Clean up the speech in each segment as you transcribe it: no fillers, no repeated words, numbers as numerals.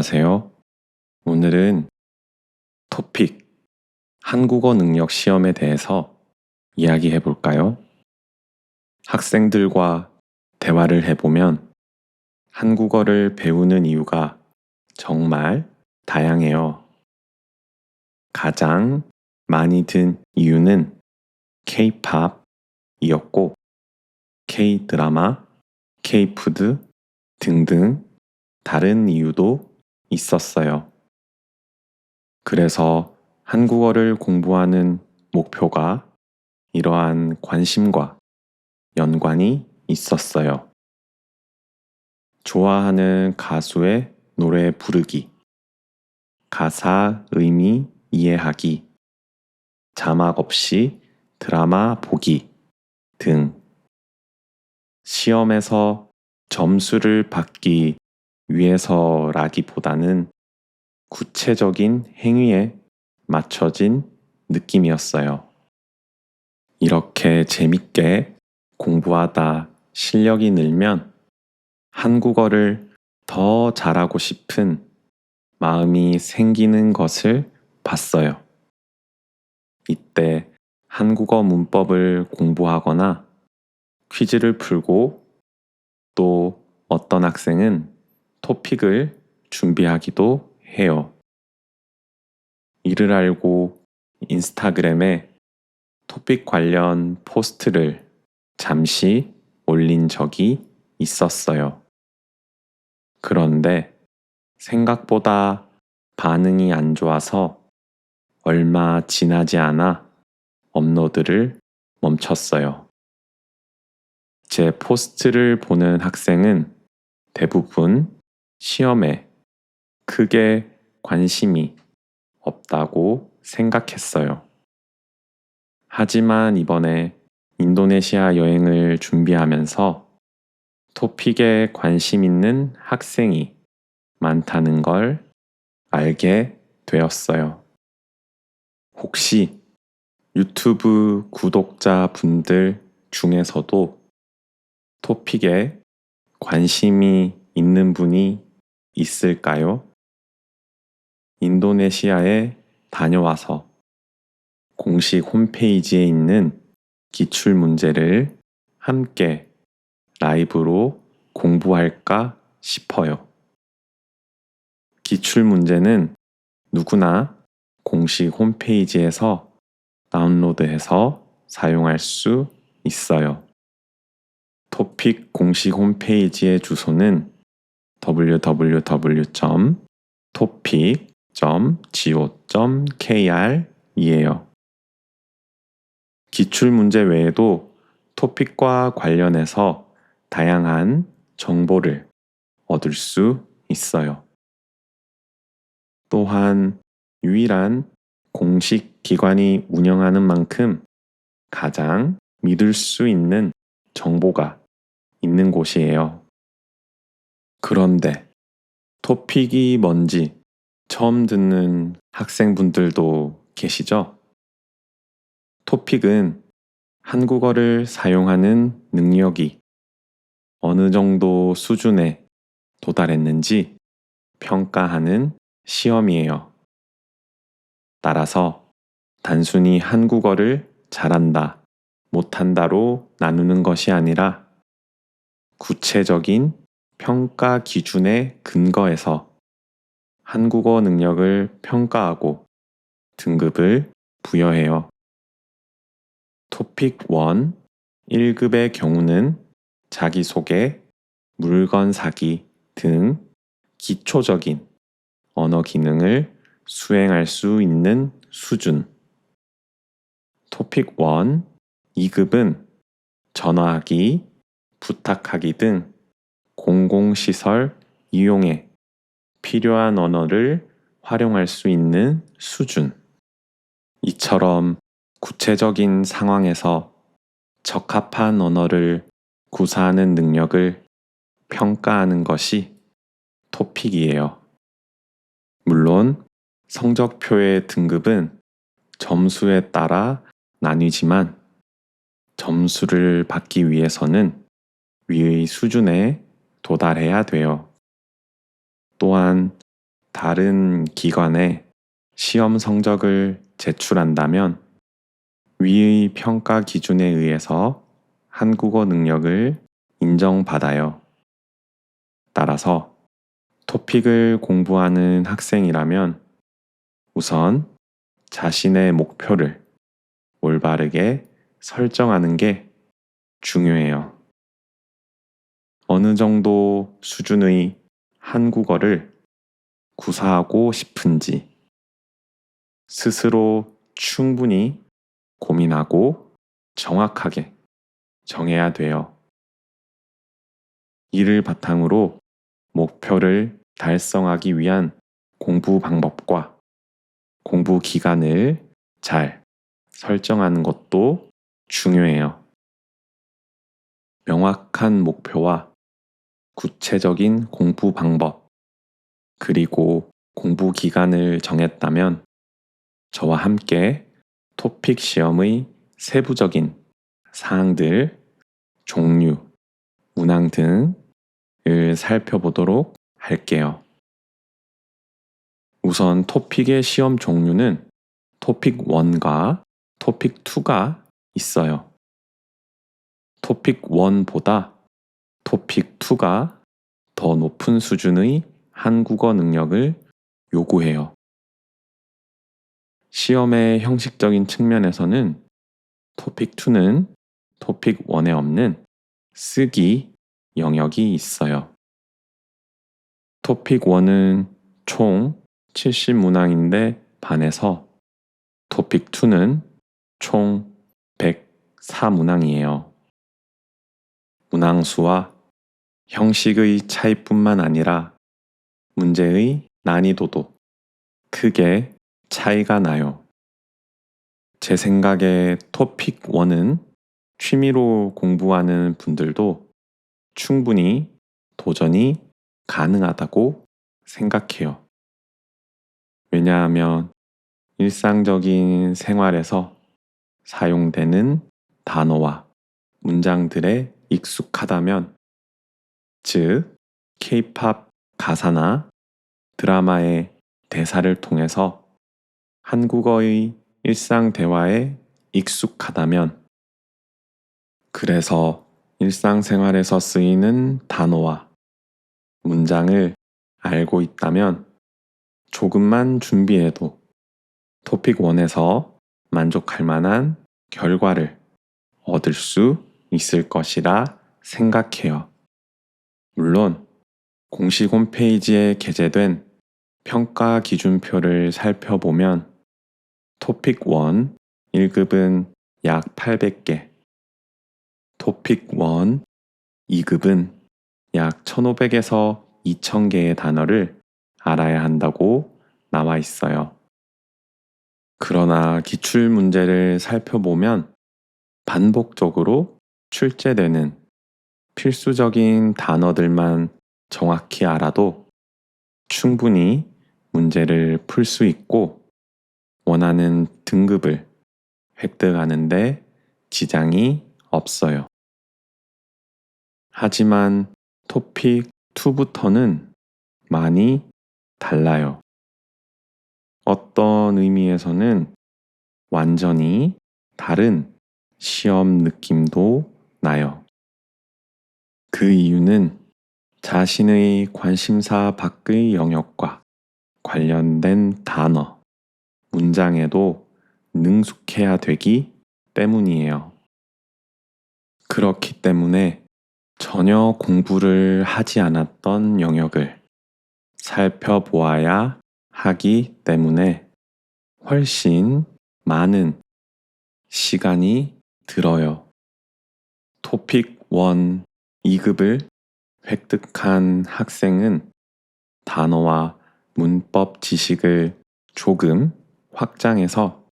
안녕하세요. 오늘은 토픽 한국어 능력 시험에 대해서 이야기해 볼까요? 학생들과 대화를 해보면 한국어를 배우는 이유가 정말 다양해요. 가장 많이 든 이유는 K-팝이었고, K-드라마, K-푸드 등등 다른 이유도 있었어요. 그래서 한국어를 공부하는 목표가 이러한 관심과 연관이 있었어요. 좋아하는 가수의 노래 부르기, 가사 의미 이해하기, 자막 없이 드라마 보기 등 시험에서 점수를 받기 위해서라기보다는 구체적인 행위에 맞춰진 느낌이었어요. 이렇게 재밌게 공부하다 실력이 늘면 한국어를 더 잘하고 싶은 마음이 생기는 것을 봤어요. 이때 한국어 문법을 공부하거나 퀴즈를 풀고 또 어떤 학생은 토픽을 준비하기도 해요. 이를 알고 인스타그램에 토픽 관련 포스트를 잠시 올린 적이 있었어요. 그런데 생각보다 반응이 안 좋아서 얼마 지나지 않아 업로드를 멈췄어요. 제 포스트를 보는 학생은 대부분 시험에 크게 관심이 없다고 생각했어요. 하지만 이번에 인도네시아 여행을 준비하면서 토픽에 관심 있는 학생이 많다는 걸 알게 되었어요. 혹시 유튜브 구독자분들 중에서도 토픽에 관심이 있는 분이 있을까요? 인도네시아에 다녀와서 공식 홈페이지에 있는 기출 문제를 함께 라이브로 공부할까 싶어요. 기출 문제는 누구나 공식 홈페이지에서 다운로드해서 사용할 수 있어요. 토픽 공식 홈페이지의 주소는 www.topic.co.kr이에요. 기출 문제 외에도 토픽과 관련해서 다양한 정보를 얻을 수 있어요. 또한 유일한 공식 기관이 운영하는 만큼 가장 믿을 수 있는 정보가 있는 곳이에요. 그런데 토픽이 뭔지 처음 듣는 학생분들도 계시죠? 토픽은 한국어를 사용하는 능력이 어느 정도 수준에 도달했는지 평가하는 시험이에요. 따라서 단순히 한국어를 잘한다, 못한다로 나누는 것이 아니라 구체적인 평가 기준에 근거해서 한국어 능력을 평가하고 등급을 부여해요. 토픽 1, 1급의 경우는 자기소개, 물건 사기 등 기초적인 언어 기능을 수행할 수 있는 수준. 토픽 1, 2급은 전화하기, 부탁하기 등 공공시설 이용에 필요한 언어를 활용할 수 있는 수준. 이처럼 구체적인 상황에서 적합한 언어를 구사하는 능력을 평가하는 것이 토픽이에요. 물론 성적표의 등급은 점수에 따라 나뉘지만 점수를 받기 위해서는 위의 수준에 도달해야 돼요. 또한 다른 기관에 시험 성적을 제출한다면 위의 평가 기준에 의해서 한국어 능력을 인정받아요. 따라서 토픽을 공부하는 학생이라면 우선 자신의 목표를 올바르게 설정하는 게 중요해요. 어느 정도 수준의 한국어를 구사하고 싶은지 스스로 충분히 고민하고 정확하게 정해야 돼요. 이를 바탕으로 목표를 달성하기 위한 공부 방법과 공부 기간을 잘 설정하는 것도 중요해요. 명확한 목표와 구체적인 공부 방법, 그리고 공부 기간을 정했다면 저와 함께 토픽 시험의 세부적인 사항들, 종류, 문항 등을 살펴보도록 할게요. 우선 토픽의 시험 종류는 토픽 1과 토픽 2가 있어요. 토픽 1보다 토픽 2가 더 높은 수준의 한국어 능력을 요구해요. 시험의 형식적인 측면에서는 토픽 2는 토픽 1에 없는 쓰기 영역이 있어요. 토픽 1은 총 70문항인데 반해서 토픽 2는 총 104문항이에요. 문항수와 형식의 차이뿐만 아니라 문제의 난이도도 크게 차이가 나요. 제 생각에 토픽 1은 취미로 공부하는 분들도 충분히 도전이 가능하다고 생각해요. 왜냐하면 일상적인 생활에서 사용되는 단어와 문장들에 익숙하다면, 즉, K-팝 가사나 드라마의 대사를 통해서 한국어의 일상 대화에 익숙하다면, 그래서 일상생활에서 쓰이는 단어와 문장을 알고 있다면 조금만 준비해도 토픽 1에서 만족할 만한 결과를 얻을 수 있을 것이라 생각해요. 물론 공식 홈페이지에 게재된 평가 기준표를 살펴보면 토픽 1 1급은 약 800개, 토픽 1 2급은 약 1500에서 2000개의 단어를 알아야 한다고 나와 있어요. 그러나 기출 문제를 살펴보면 반복적으로 출제되는 필수적인 단어들만 정확히 알아도 충분히 문제를 풀 수 있고 원하는 등급을 획득하는데 지장이 없어요. 하지만 토픽 2부터는 많이 달라요. 어떤 의미에서는 완전히 다른 시험 느낌도 나요. 그 이유는 자신의 관심사 밖의 영역과 관련된 단어, 문장에도 능숙해야 되기 때문이에요. 그렇기 때문에 전혀 공부를 하지 않았던 영역을 살펴보아야 하기 때문에 훨씬 많은 시간이 들어요. 토픽 1, 2급을 획득한 학생은 단어와 문법 지식을 조금 확장해서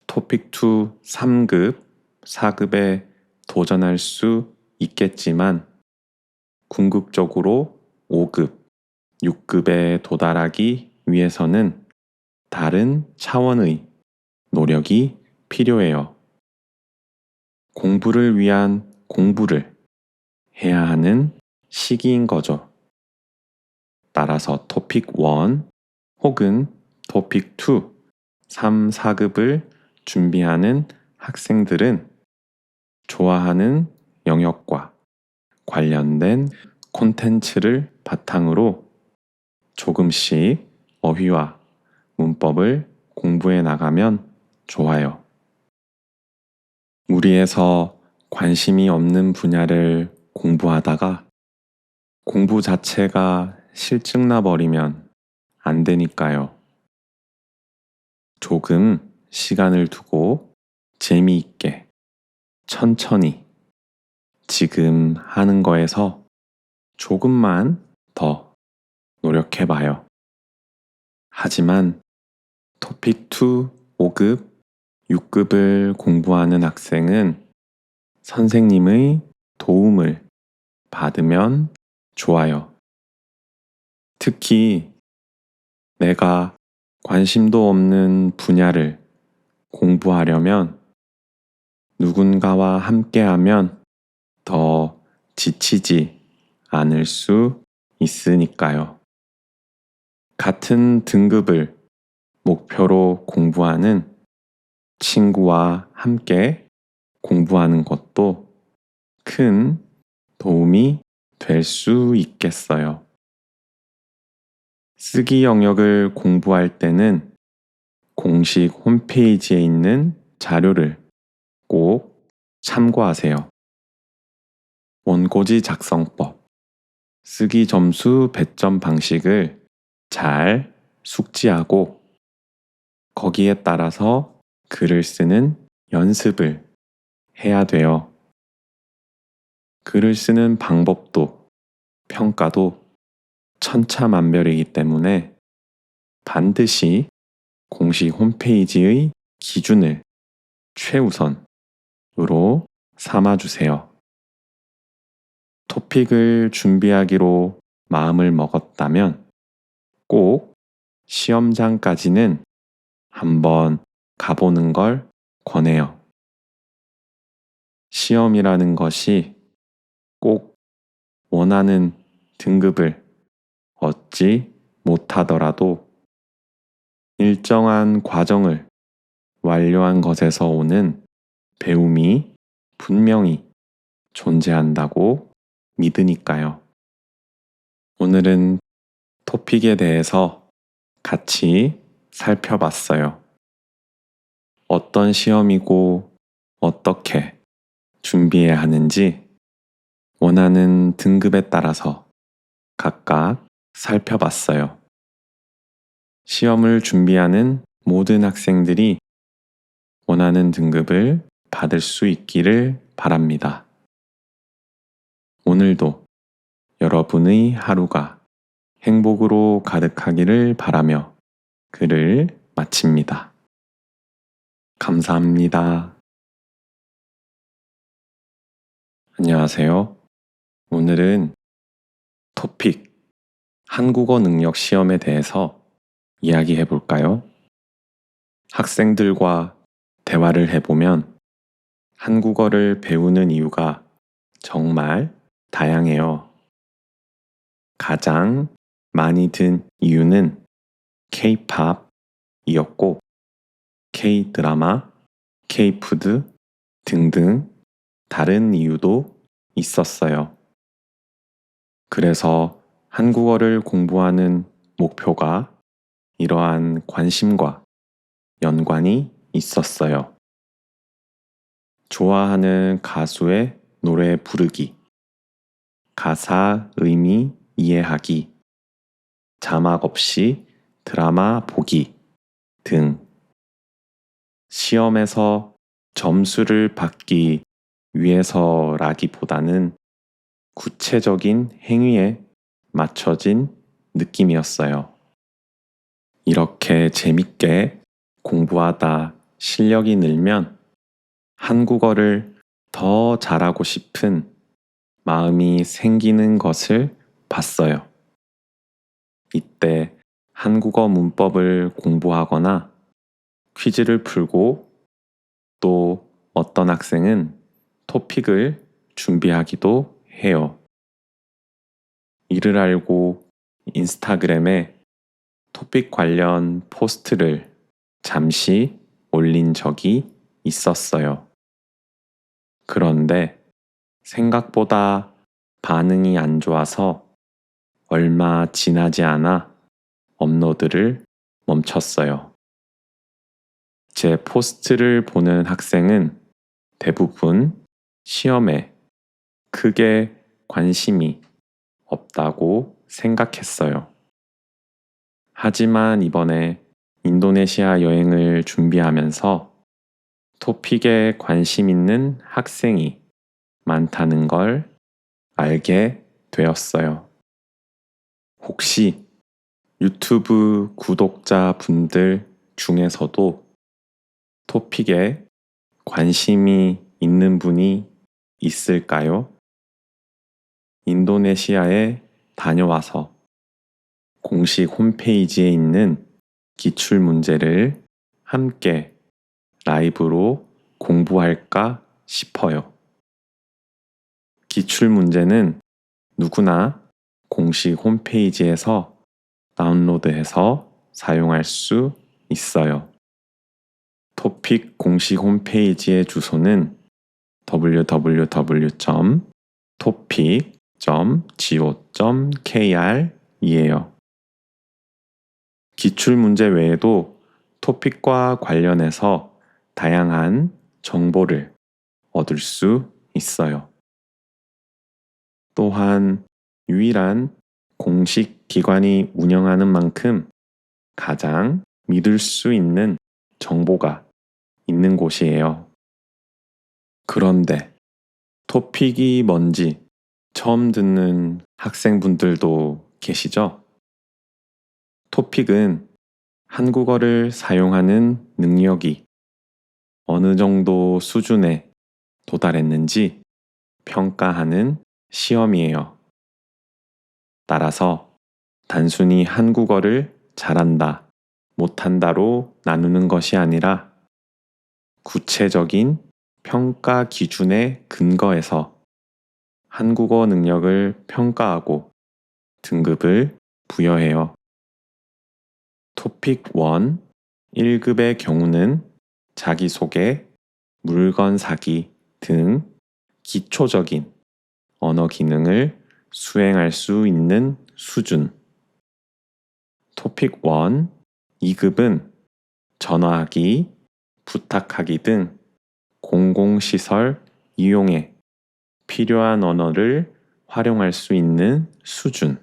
토픽 2, 3급, 4급에 도전할 수 있겠지만 궁극적으로 5급, 6급에 도달하기 위해서는 다른 차원의 노력이 필요해요. 공부를 위한 공부를 해야 하는 시기인 거죠. 따라서 토픽 1, 혹은 토픽 2, 3, 4급을 준비하는 학생들은 좋아하는 영역과 관련된 콘텐츠를 바탕으로 조금씩 어휘와 문법을 공부해 나가면 좋아요. 무리해서 관심이 없는 분야를 공부하다가 공부 자체가 실증나 버리면 안 되니까요. 조금 시간을 두고 재미있게 천천히 지금 하는 거에서 조금만 더 노력해 봐요. 하지만 토픽 2, 5급, 6급을 공부하는 학생은 선생님의 도움을 받으면 좋아요. 특히 내가 관심도 없는 분야를 공부하려면 누군가와 함께하면 더 지치지 않을 수 있으니까요. 같은 등급을 목표로 공부하는 친구와 함께 공부하는 것도 큰 도움이 될 수 있겠어요. 쓰기 영역을 공부할 때는 공식 홈페이지에 있는 자료를 꼭 참고하세요. 원고지 작성법, 쓰기 점수 배점 방식을 잘 숙지하고 거기에 따라서 글을 쓰는 연습을 해야 돼요. 글을 쓰는 방법도 평가도 천차만별이기 때문에 반드시 공식 홈페이지의 기준을 최우선으로 삼아주세요. 토픽을 준비하기로 마음을 먹었다면 꼭 시험장까지는 한번 가보는 걸 권해요. 시험이라는 것이 꼭 원하는 등급을 얻지 못하더라도 일정한 과정을 완료한 것에서 오는 배움이 분명히 존재한다고 믿으니까요. 오늘은 토픽에 대해서 같이 살펴봤어요. 어떤 시험이고 어떻게 준비해야 하는지 원하는 등급에 따라서 각각 살펴봤어요. 시험을 준비하는 모든 학생들이 원하는 등급을 받을 수 있기를 바랍니다. 오늘도 여러분의 하루가 행복으로 가득하기를 바라며 글을 마칩니다. 감사합니다. 안녕하세요. 오늘은 토픽 한국어 능력 시험에 대해서 이야기해 볼까요? 학생들과 대화를 해보면 한국어를 배우는 이유가 정말 다양해요. 가장 많이 든 이유는 K-팝이었고 K-드라마, K-푸드 등등 다른 이유도 있었어요. 그래서 한국어를 공부하는 목표가 이러한 관심과 연관이 있었어요. 좋아하는 가수의 노래 부르기, 가사 의미 이해하기, 자막 없이 드라마 보기 등 시험에서 점수를 받기 위해서라기보다는 구체적인 행위에 맞춰진 느낌이었어요. 이렇게 재밌게 공부하다 실력이 늘면 한국어를 더 잘하고 싶은 마음이 생기는 것을 봤어요. 이때 한국어 문법을 공부하거나 퀴즈를 풀고 또 어떤 학생은 토픽을 준비하기도 해요. 이를 알고 인스타그램에 토픽 관련 포스트를 잠시 올린 적이 있었어요. 그런데 생각보다 반응이 안 좋아서 얼마 지나지 않아 업로드를 멈췄어요. 제 포스트를 보는 학생은 대부분 시험에 크게 관심이 없다고 생각했어요. 하지만 이번에 인도네시아 여행을 준비하면서 토픽에 관심 있는 학생이 많다는 걸 알게 되었어요. 혹시 유튜브 구독자분들 중에서도 토픽에 관심이 있는 분이 있을까요? 인도네시아에 다녀와서 공식 홈페이지에 있는 기출 문제를 함께 라이브로 공부할까 싶어요. 기출 문제는 누구나 공식 홈페이지에서 다운로드해서 사용할 수 있어요. 토픽 공식 홈페이지의 주소는 www.topic.co.kr이에요. 기출 문제 외에도 토픽과 관련해서 다양한 정보를 얻을 수 있어요. 또한 유일한 공식 기관이 운영하는 만큼 가장 믿을 수 있는 정보가 있는 곳이에요. 그런데 토픽이 뭔지 처음 듣는 학생분들도 계시죠? 토픽은 한국어를 사용하는 능력이 어느 정도 수준에 도달했는지 평가하는 시험이에요. 따라서 단순히 한국어를 잘한다, 못한다로 나누는 것이 아니라 구체적인 평가 기준에 근거해서 한국어 능력을 평가하고 등급을 부여해요. 토픽 1, 1급의 경우는 자기소개, 물건 사기 등 기초적인 언어 기능을 수행할 수 있는 수준. 토픽 1, 2급은 전화하기, 부탁하기 등 공공시설 이용에 필요한 언어를 활용할 수 있는 수준.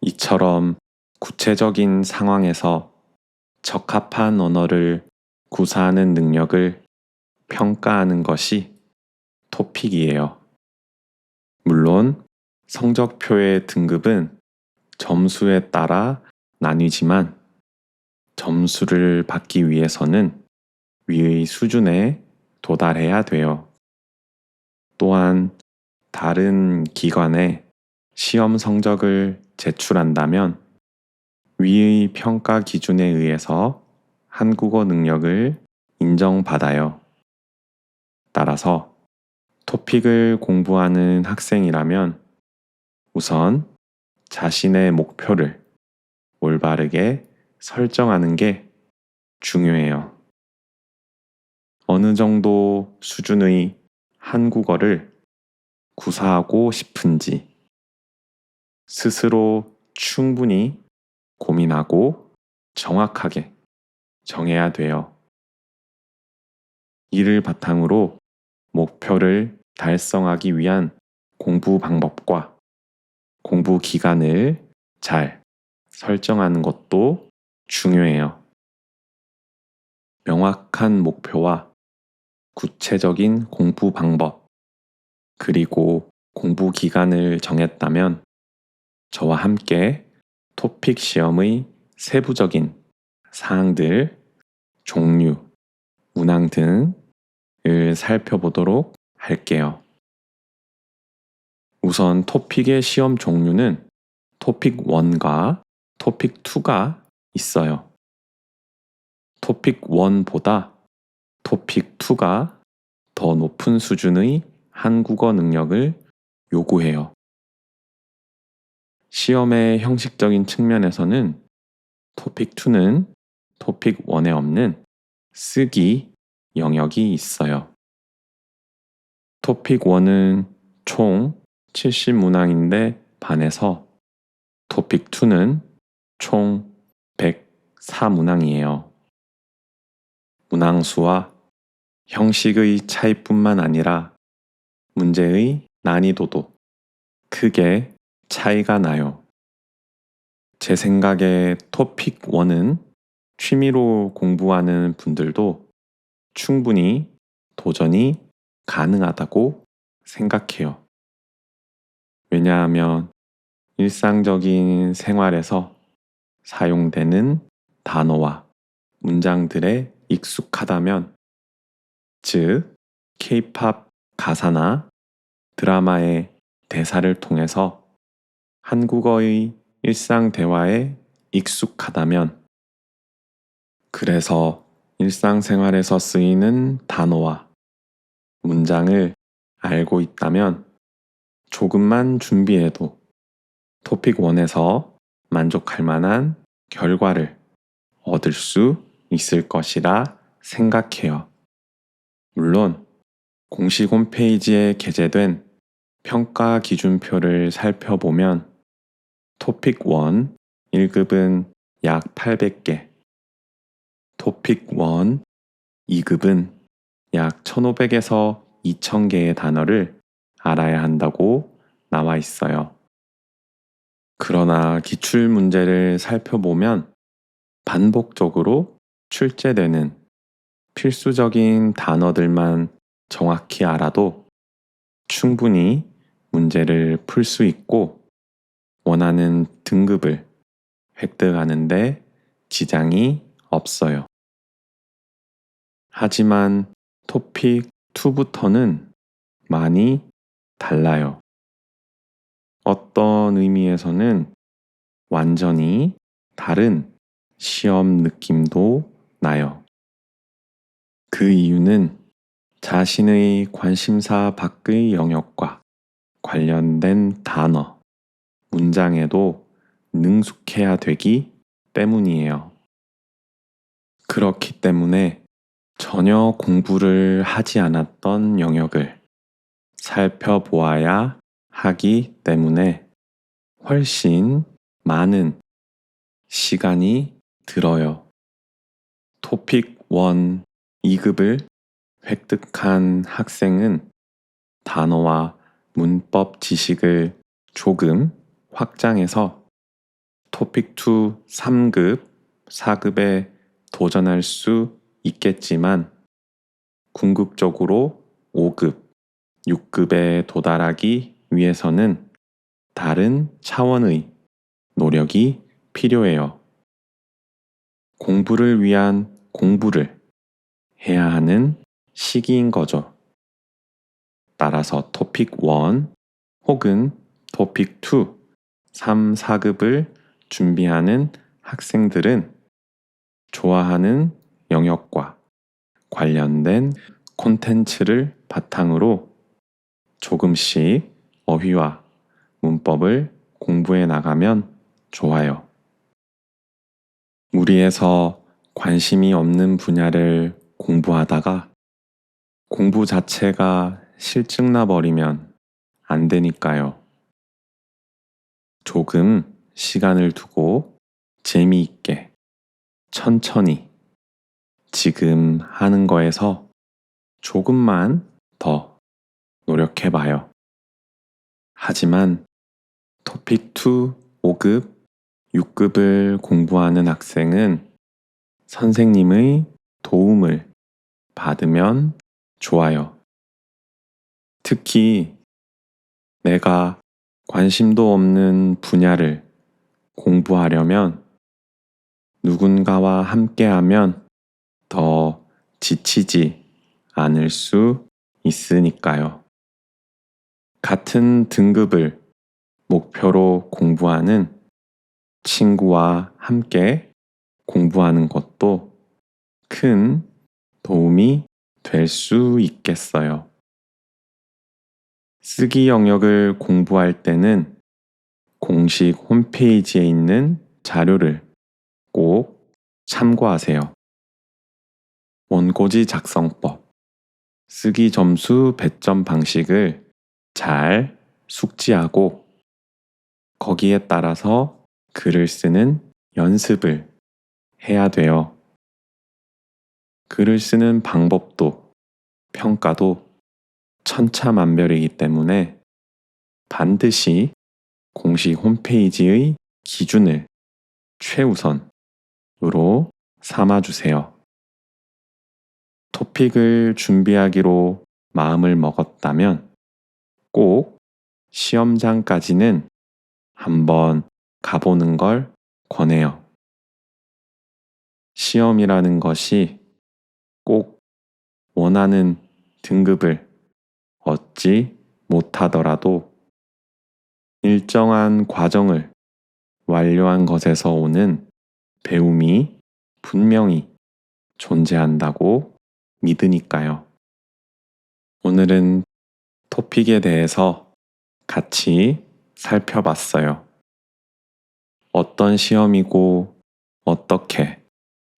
이처럼 구체적인 상황에서 적합한 언어를 구사하는 능력을 평가하는 것이 토픽이에요. 물론 성적표의 등급은 점수에 따라 나뉘지만 점수를 받기 위해서는 위의 수준에 도달해야 돼요. 또한 다른 기관에 시험 성적을 제출한다면 위의 평가 기준에 의해서 한국어 능력을 인정받아요. 따라서 토픽을 공부하는 학생이라면 우선 자신의 목표를 올바르게 설정하는 게 중요해요. 어느 정도 수준의 한국어를 구사하고 싶은지 스스로 충분히 고민하고 정확하게 정해야 돼요. 이를 바탕으로 목표를 달성하기 위한 공부 방법과 공부 기간을 잘 설정하는 것도 중요해요. 명확한 목표와 구체적인 공부 방법, 그리고 공부 기간을 정했다면 저와 함께 토픽 시험의 세부적인 사항들, 종류, 문항 등을 살펴보도록 할게요. 우선 토픽의 시험 종류는 토픽 1과 토픽 2가 있어요. 토픽 1보다 토픽 2가 더 높은 수준의 한국어 능력을 요구해요. 시험의 형식적인 측면에서는 토픽 2는 토픽 1에 없는 쓰기 영역이 있어요. 토픽 1은 총 70문항인데 반해서 토픽 2는 총 104문항이에요. 문항수와 형식의 차이뿐만 아니라 문제의 난이도도 크게 차이가 나요. 제 생각에 토픽 1은 취미로 공부하는 분들도 충분히 도전이 가능하다고 생각해요. 왜냐하면 일상적인 생활에서 사용되는 단어와 문장들에 익숙하다면, 즉, K-팝 가사나 드라마의 대사를 통해서 한국어의 일상 대화에 익숙하다면, 그래서 일상생활에서 쓰이는 단어와 문장을 알고 있다면 조금만 준비해도 토픽 1에서 만족할 만한 결과를 얻을 수 있을 것이라 생각해요. 물론 공식 홈페이지에 게재된 평가 기준표를 살펴보면 토픽 1 1급은 약 800개, 토픽 1 2급은 약 1500에서 2000개의 단어를 알아야 한다고 나와 있어요. 그러나 기출 문제를 살펴보면 반복적으로 출제되는 필수적인 단어들만 정확히 알아도 충분히 문제를 풀 수 있고 원하는 등급을 획득하는데 지장이 없어요. 하지만 토픽 2부터는 많이 달라요. 어떤 의미에서는 완전히 다른 시험 느낌도 나요. 그 이유는 자신의 관심사 밖의 영역과 관련된 단어, 문장에도 능숙해야 되기 때문이에요. 그렇기 때문에 전혀 공부를 하지 않았던 영역을 살펴보아야 하기 때문에 훨씬 많은 시간이 들어요. 토픽 1 2급을 획득한 학생은 단어와 문법 지식을 조금 확장해서 토픽 2 3급, 4급에 도전할 수 있겠지만 궁극적으로 5급, 6급에 도달하기 위해서는 다른 차원의 노력이 필요해요. 공부를 위한 공부를 해야 하는 시기인 거죠. 따라서 토픽 1 혹은 토픽 2, 3, 4급을 준비하는 학생들은 좋아하는 영역과 관련된 콘텐츠를 바탕으로 조금씩 어휘와 문법을 공부해 나가면 좋아요. 무리해서 관심이 없는 분야를 공부하다가 공부 자체가 실증나 버리면 안 되니까요. 조금 시간을 두고 재미있게 천천히 지금 하는 거에서 조금만 더 노력해 봐요. 하지만 토픽 2 5급, 6급을 공부하는 학생은 선생님의 도움을 받으면 좋아요. 특히 내가 관심도 없는 분야를 공부하려면 누군가와 함께하면 더 지치지 않을 수 있으니까요. 같은 등급을 목표로 공부하는 친구와 함께 공부하는 것도 큰 도움이 될 수 있겠어요. 쓰기 영역을 공부할 때는 공식 홈페이지에 있는 자료를 꼭 참고하세요. 원고지 작성법, 쓰기 점수 배점 방식을 잘 숙지하고 거기에 따라서 글을 쓰는 연습을 해야 돼요. 글을 쓰는 방법도 평가도 천차만별이기 때문에 반드시 공식 홈페이지의 기준을 최우선으로 삼아주세요. 토픽을 준비하기로 마음을 먹었다면 꼭 시험장까지는 한번 가보는 걸 권해요. 시험이라는 것이 꼭 원하는 등급을 얻지 못하더라도 일정한 과정을 완료한 것에서 오는 배움이 분명히 존재한다고 믿으니까요. 오늘은 토픽에 대해서 같이 살펴봤어요. 어떤 시험이고 어떻게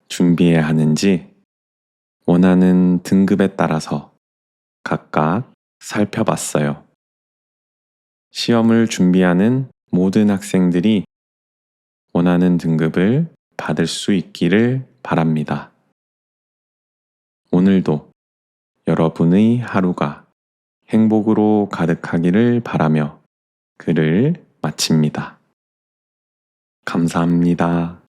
준비해야 하는지 원하는 등급에 따라서 각각 살펴봤어요. 시험을 준비하는 모든 학생들이 원하는 등급을 받을 수 있기를 바랍니다. 오늘도 여러분의 하루가 행복으로 가득하기를 바라며 글을 마칩니다. 감사합니다.